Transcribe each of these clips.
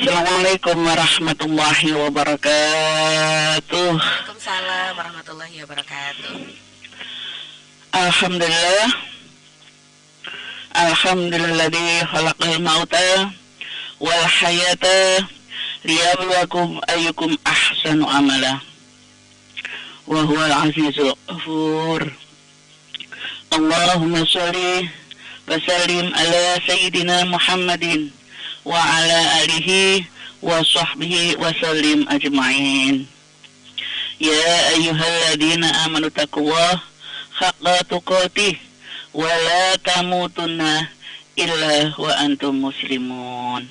Assalamualaikum warahmatullahi wabarakatuh. Waalaikumsalam warahmatullahi wabarakatuh. Alhamdulillah. Alhamdulilladzi khalaqal mauta wal hayata liyabluwakum ayyukum ahsanu amala. Wa huwal azizul ghafur. Allahumma shalli wa sallim ala sayyidina Muhammadin wa ala alihi wa sahbihi wa sallim ajma'in. Ya ayyuhalladzina amanu taqullaha haqqa tuqatih wa la tamutunna illa wa antum muslimun.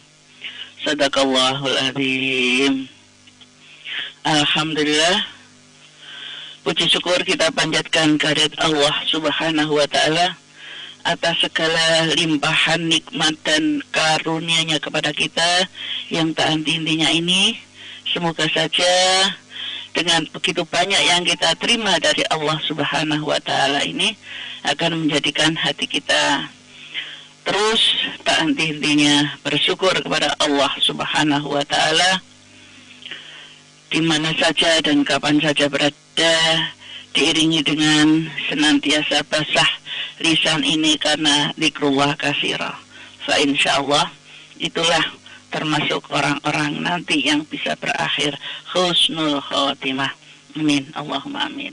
Sadaqallahul azim. Alhamdulillah, puji syukur kita panjatkan kehadirat Allah Subhanahu wa taala atas segala limpahan nikmat dan karunia-Nya kepada kita yang tak henti-hentinya ini. Semoga saja dengan begitu banyak yang kita terima dari Allah Subhanahu wa taala ini akan menjadikan hati kita terus tak henti-hentinya bersyukur kepada Allah Subhanahu wa taala di mana saja dan kapan saja berada, diiringi dengan senantiasa basah lisan ini karena zikrullah katsira. Fa insyaallah itulah termasuk orang-orang nanti yang bisa berakhir husnul khotimah. Amin. Allahumma amin.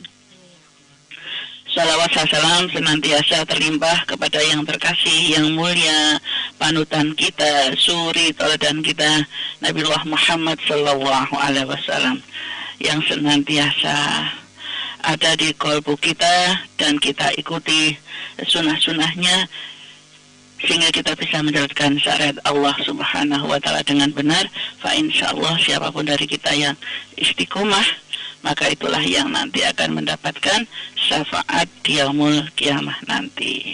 Salawat salam senantiasa terlimpah kepada yang terkasih, yang mulia, panutan kita, suri teladan kita, Nabiullah Muhammad sallallahu alaihi wasallam, yang senantiasa ada di kolbu kita dan kita ikuti sunnah-sunnahnya sehingga kita bisa menjalankan syariat Allah Subhanahu wa taala dengan benar. Fa insyaallah siapapun dari kita yang istiqomah, maka itulah yang nanti akan mendapatkan syafaat di yaumul kiamah nanti.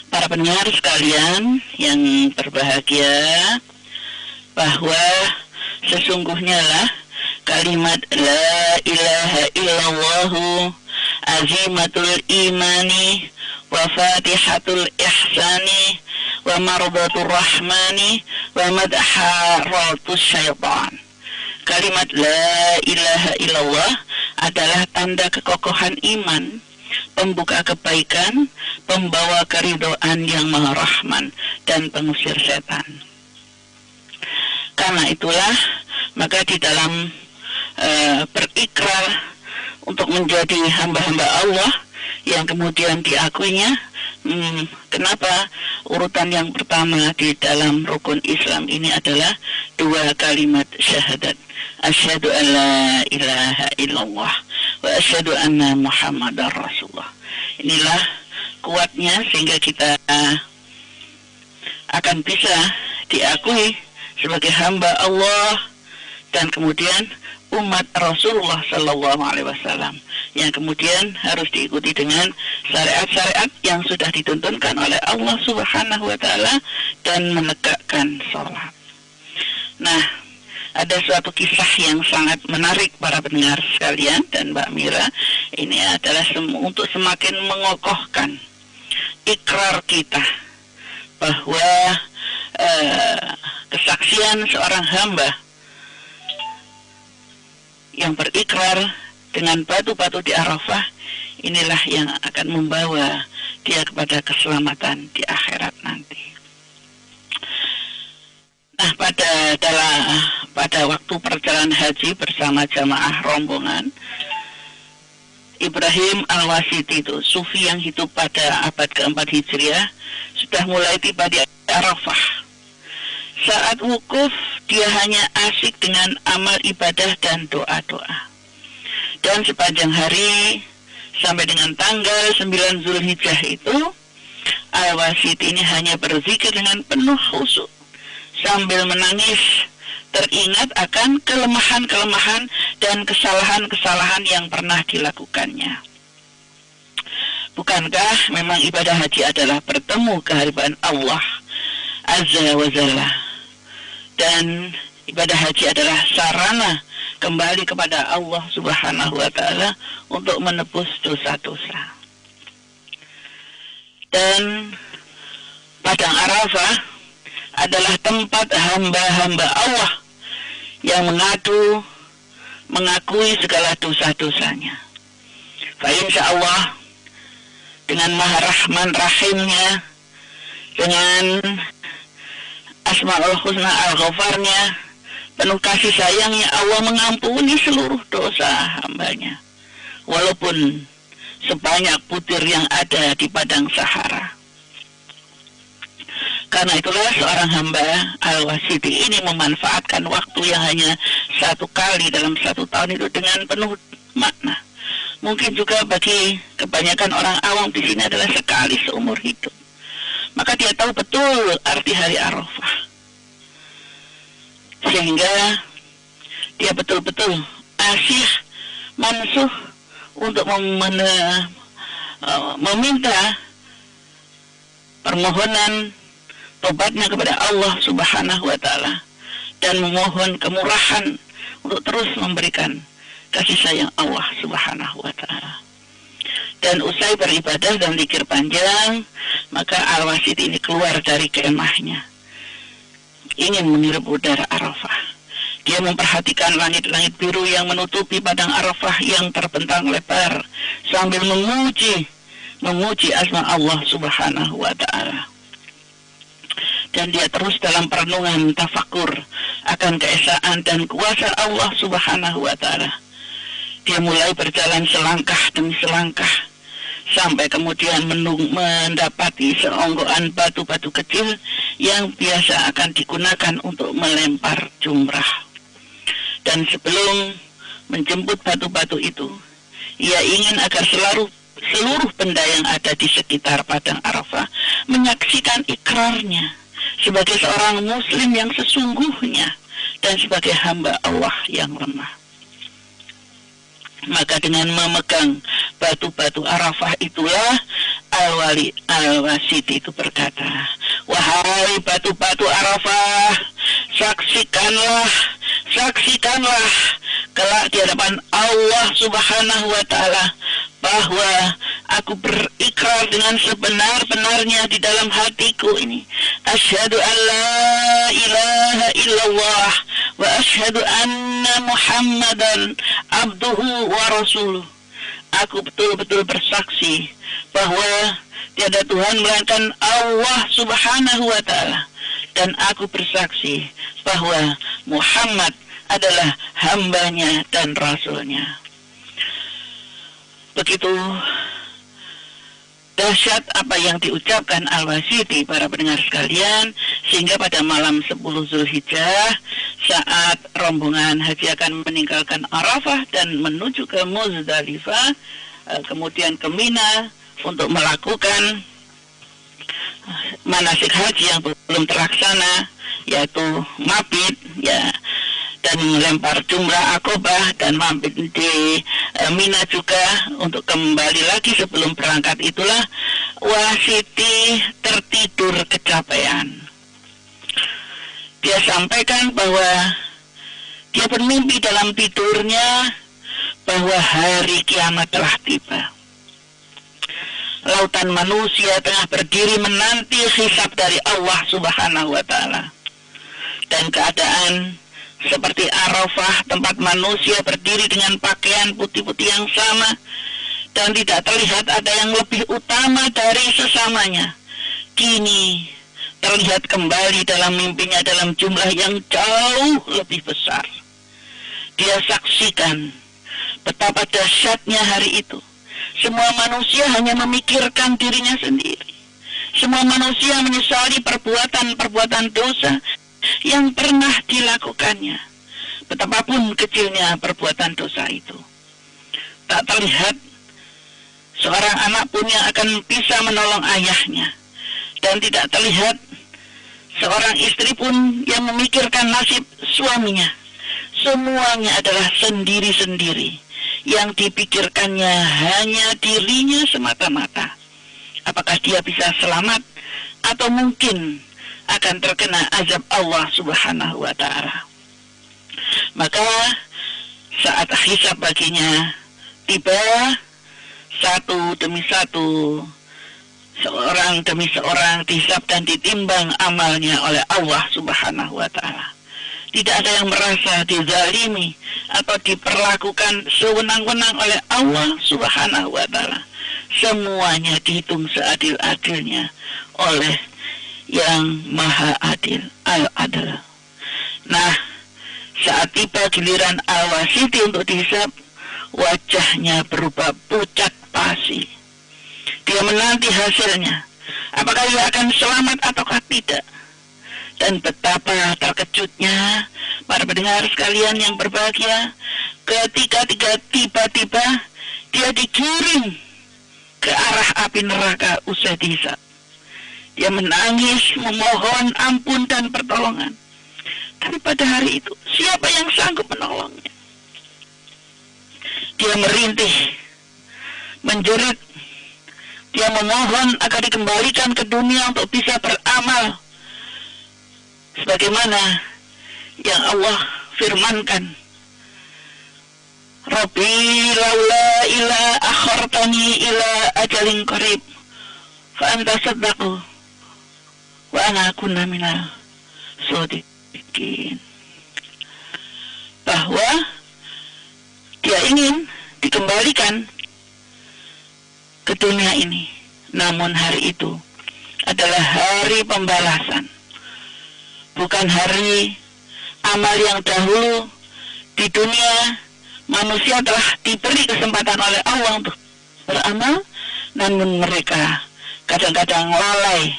Para pendengar sekalian yang berbahagia, bahwa sesungguhnya lah kalimat la ilaha illallahu azimatul imani wa fatihatul ihsani wa mardatur rahmani wa madharatus syaitan. Kalimat la ilaha illallah adalah tanda kekokohan iman, pembuka kebaikan, pembawa keridhaan yang maha rahman, dan pengusir setan. Karena itulah, maka di dalam berikrar untuk menjadi hamba-hamba Allah yang kemudian diakuinya, kenapa urutan yang pertama di dalam rukun Islam ini adalah dua kalimat syahadat, asyhadu an la ilaha illallah wa asyhadu anna muhammadar rasulullah. Inilah kuatnya sehingga kita akan bisa diakui sebagai hamba Allah dan kemudian umat Rasulullah Sallallahu Alaihi Wasallam yang kemudian harus diikuti dengan syariat-syariat yang sudah dituntunkan oleh Allah Subhanahu Wa Taala dan menegakkan sholat. Nah, ada suatu kisah yang sangat menarik para pendengar sekalian dan Mbak Mira. Ini adalah untuk semakin mengokohkan ikrar kita bahwa kesaksian seorang hamba yang berikrar dengan batu-batu di Arafah, inilah yang akan membawa dia kepada keselamatan di akhirat nanti. Nah, pada waktu perjalanan haji bersama jamaah rombongan, Ibrahim Al-Wasiti itu sufi yang hidup pada abad keempat Hijriah sudah mulai tiba di Arafah. Saat wukuf, dia hanya asik dengan amal ibadah dan doa-doa. Dan sepanjang hari sampai dengan tanggal 9 Zulhijjah itu, Al-Wasiti ini hanya berzikir dengan penuh khusyuk sambil menangis, teringat akan kelemahan-kelemahan dan kesalahan-kesalahan yang pernah dilakukannya. Bukankah memang ibadah haji adalah bertemu kehadiran Allah Azza wa Jalla? Dan ibadah haji adalah sarana kembali kepada Allah Subhanahu wa Ta'ala untuk menebus dosa-dosa. Dan padang Arafah adalah tempat hamba-hamba Allah yang mengakui segala dosa-dosanya. Insya Allah dengan Maha Rahman Rahimnya, dengan Asmaul Husna Al-Ghafarnya, penuh kasih sayangnya, Allah mengampuni seluruh dosa hambanya, walaupun sebanyak butir yang ada di padang Sahara. Karena itulah seorang hamba Al-Wasiti ini memanfaatkan waktu yang hanya satu kali dalam satu tahun itu dengan penuh makna. Mungkin juga bagi kebanyakan orang awam di sini adalah sekali seumur hidup. Maka dia tahu betul arti hari Arafah. Sehingga dia betul-betul asyik mansuh untuk meminta permohonan tobatnya kepada Allah Subhanahu wa Ta'ala, dan memohon kemurahan untuk terus memberikan kasih sayang Allah Subhanahu wa Ta'ala. Dan usai beribadah dan zikir panjang, maka Al-Wasiti ini keluar dari kemahnya, ingin menghirup udara Arafah. Dia memperhatikan langit-langit biru yang menutupi padang Arafah yang terbentang lebar, sambil memuji asma Allah Subhanahu wa Ta'ala. Dan dia terus dalam perenungan tafakur akan keesaan dan kuasa Allah Subhanahu wa Ta'ala. Dia mulai berjalan selangkah demi selangkah sampai kemudian mendapati seonggokan batu-batu kecil yang biasa akan digunakan untuk melempar jumrah. Dan sebelum menjemput batu-batu itu, ia ingin agar seluruh benda yang ada di sekitar padang Arafah menyaksikan ikrarnya sebagai seorang muslim yang sesungguhnya dan sebagai hamba Allah yang lemah. Maka dengan memegang batu-batu Arafah itulah Al-Wasiti itu berkata, "Wahai batu-batu Arafah, saksikanlah kelak di hadapan Allah Subhanahu wa Ta'ala bahwa aku berikrar dengan sebenar-benarnya di dalam hatiku ini, asyhadu an la ilaha illallah wa asyhadu anna Muhammadan abduhu wa rasuluh." Aku betul-betul bersaksi bahwa tiada Tuhan melainkan Allah Subhanahu wa Ta'ala, dan aku bersaksi bahwa Muhammad adalah hambanya dan rasulnya. Begitu dahsyat apa yang diucapkan Al-Wasiti, para pendengar sekalian, sehingga pada malam 10 Zulhijjah saat rombongan haji akan meninggalkan Arafah dan menuju ke Muzdalifah, kemudian ke Mina untuk melakukan manasik haji yang belum terlaksana, yaitu mabit, ya, dan melempar jumrah Aqobah dan mabit di Mina juga untuk kembali lagi sebelum berangkat. Itulah Wasiti tertidur kecapean. Dia sampaikan bahwa dia bermimpi dalam tidurnya bahwa hari kiamat telah tiba. Lautan manusia tengah berdiri menanti hisab dari Allah Subhanahu wa Ta'ala. Dan keadaan seperti Arafah, tempat manusia berdiri dengan pakaian putih-putih yang sama, dan tidak terlihat ada yang lebih utama dari sesamanya, kini terlihat kembali dalam mimpinya dalam jumlah yang jauh lebih besar. Dia saksikan betapa dahsyatnya hari itu. Semua manusia hanya memikirkan dirinya sendiri. Semua manusia menyesali perbuatan-perbuatan dosa yang pernah dilakukannya. Betapapun kecilnya perbuatan dosa itu, tak terlihat seorang anak pun yang akan bisa menolong ayahnya, dan tidak terlihat seorang istri pun yang memikirkan nasib suaminya. Semuanya adalah sendiri-sendiri. Yang dipikirkannya hanya dirinya semata-mata. Apakah dia bisa selamat atau mungkin akan terkena azab Allah Subhanahu wa Ta'ala. Maka saat hisab baginya tiba, satu demi satu seorang demi seorang dihisab dan ditimbang amalnya oleh Allah Subhanahu wa Ta'ala. Tidak ada yang merasa dizalimi atau diperlakukan sewenang-wenang oleh Allah Subhanahu wa Ta'ala. Semuanya dihitung seadil-adilnya oleh yang Maha Adil, Al-Adil. Nah, saat tiba giliran Al-Wasiti untuk dihisab, wajahnya berubah pucat pasi. Dia menanti hasilnya, apakah ia akan selamat ataukah tidak. Dan betapa terkejutnya para pendengar sekalian yang berbahagia ketika tiba-tiba dia digiring ke arah api neraka usai dihisab. Dia menangis, memohon ampun dan pertolongan. Tapi pada hari itu, siapa yang sanggup menolongnya? Dia merintih, menjerit. Dia memohon agar dikembalikan ke dunia untuk bisa beramal sebagaimana yang Allah firmankan, Rabbi laula ila akhartani ila ajalin qarib fa anta saddaqu wa ana kunna minal shodiqin. Bahwa dia ingin dikembalikan ke dunia ini, namun hari itu adalah hari pembalasan, bukan hari amal yang dahulu. Di dunia manusia telah diberi kesempatan oleh Allah untuk beramal, namun mereka kadang-kadang lalai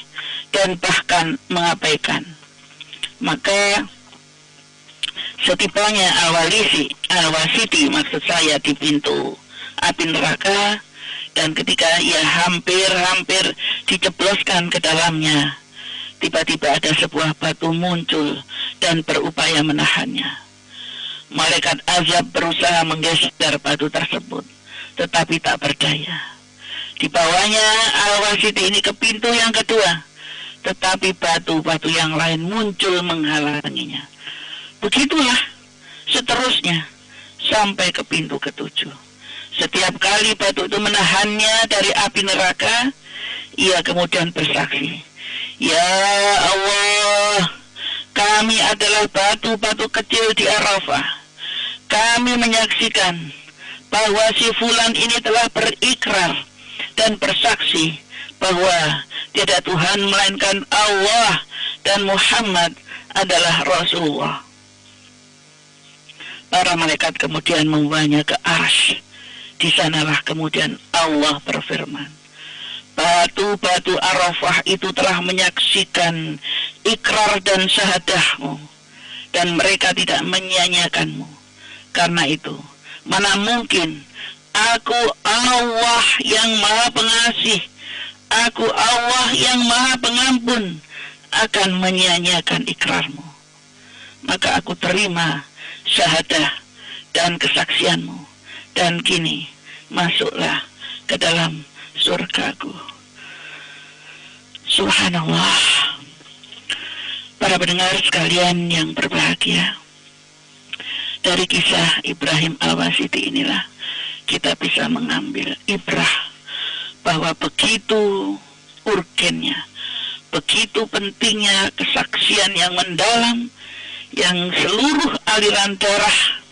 dan bahkan mengabaikan. Maka setibanya Al-Wasiti maksud saya di pintu api neraka, dan ketika ia hampir dijebloskan ke dalamnya, tiba-tiba ada sebuah batu muncul dan berupaya menahannya. Malaikat azab berusaha menggeser batu tersebut, tetapi tak berdaya. Dibawanya Al-Wasiti ini ke pintu yang kedua, tetapi batu-batu yang lain muncul menghalanginya. Begitulah seterusnya sampai ke pintu ketujuh. Setiap kali batu itu menahannya dari api neraka, ia kemudian bersaksi, Ya Allah, kami adalah batu-batu kecil di Arafah. Kami menyaksikan bahwa si Fulan ini telah berikrar dan bersaksi bahwa tiada Tuhan melainkan Allah dan Muhammad adalah Rasulullah. Para malaikat kemudian membawanya ke Arsy. Di sanalah kemudian Allah berfirman, batu-batu Arafah itu telah menyaksikan ikrar dan syahadahmu, dan mereka tidak menyia-nyiakanmu. Karena itu, mana mungkin aku Allah yang maha pengasih, aku Allah yang maha pengampun akan menyia-nyiakan ikrarmu. Maka aku terima syahadah dan kesaksianmu, dan kini masuklah ke dalam surgaku. Subhanallah. Para pendengar sekalian yang berbahagia, dari kisah Ibrahim Al-Wasiti inilah kita bisa mengambil ibrah bahwa begitu urgennya, begitu pentingnya kesaksian yang mendalam, yang seluruh aliran darah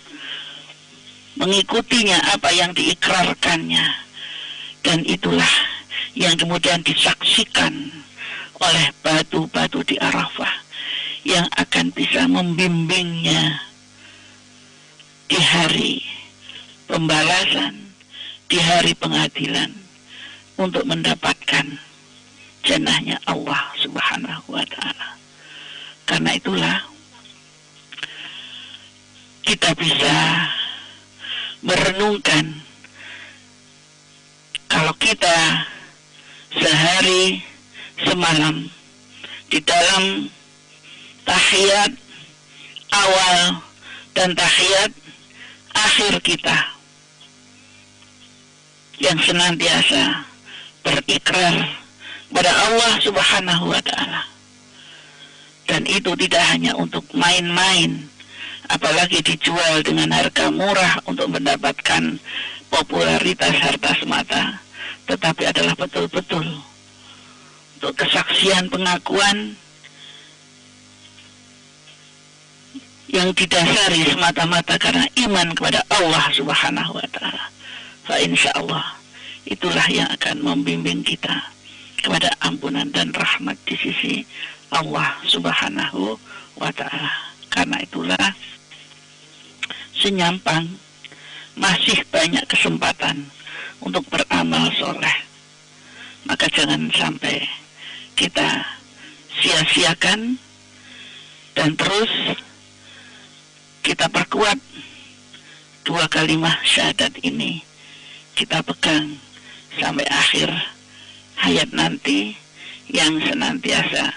mengikutinya apa yang diikrarkannya, dan itulah yang kemudian disaksikan oleh batu-batu di Arafah yang akan bisa membimbingnya di hari pembalasan, di hari pengadilan, untuk mendapatkan jannahnya Allah Subhanahu wa Ta'ala. Karena itulah kita bisa merenungkan, kalau kita sehari semalam di dalam tahiyat awal dan tahiyat akhir kita yang senantiasa berikrar pada Allah Subhanahu wa Ta'ala, dan itu tidak hanya untuk main-main, apalagi dijual dengan harga murah untuk mendapatkan popularitas harta semata, tetapi adalah betul-betul untuk kesaksian pengakuan yang didasari semata-mata karena iman kepada Allah Subhanahu wa taala. Fa insyaallah itulah yang akan membimbing kita kepada ampunan dan rahmat di sisi Allah Subhanahu wa taala. Karena itulah senyampang masih banyak kesempatan untuk beramal soleh. Maka jangan sampai kita sia-siakan dan terus kita perkuat dua kalimat syahadat ini, kita pegang sampai akhir hayat nanti, yang senantiasa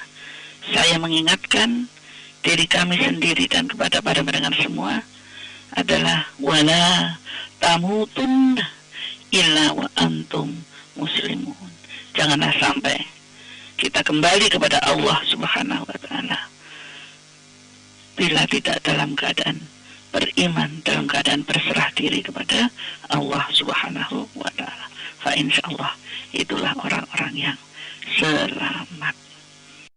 saya mengingatkan diri kami sendiri dan kepada para pendengar semua adalah wala tamutun illa wa antum muslimun. Janganlah sampai kita kembali kepada Allah Subhanahu wa taala bila tidak dalam keadaan beriman, dalam keadaan berserah diri kepada Allah Subhanahu wa taala. Fa insyaallah itulah orang-orang yang selamat.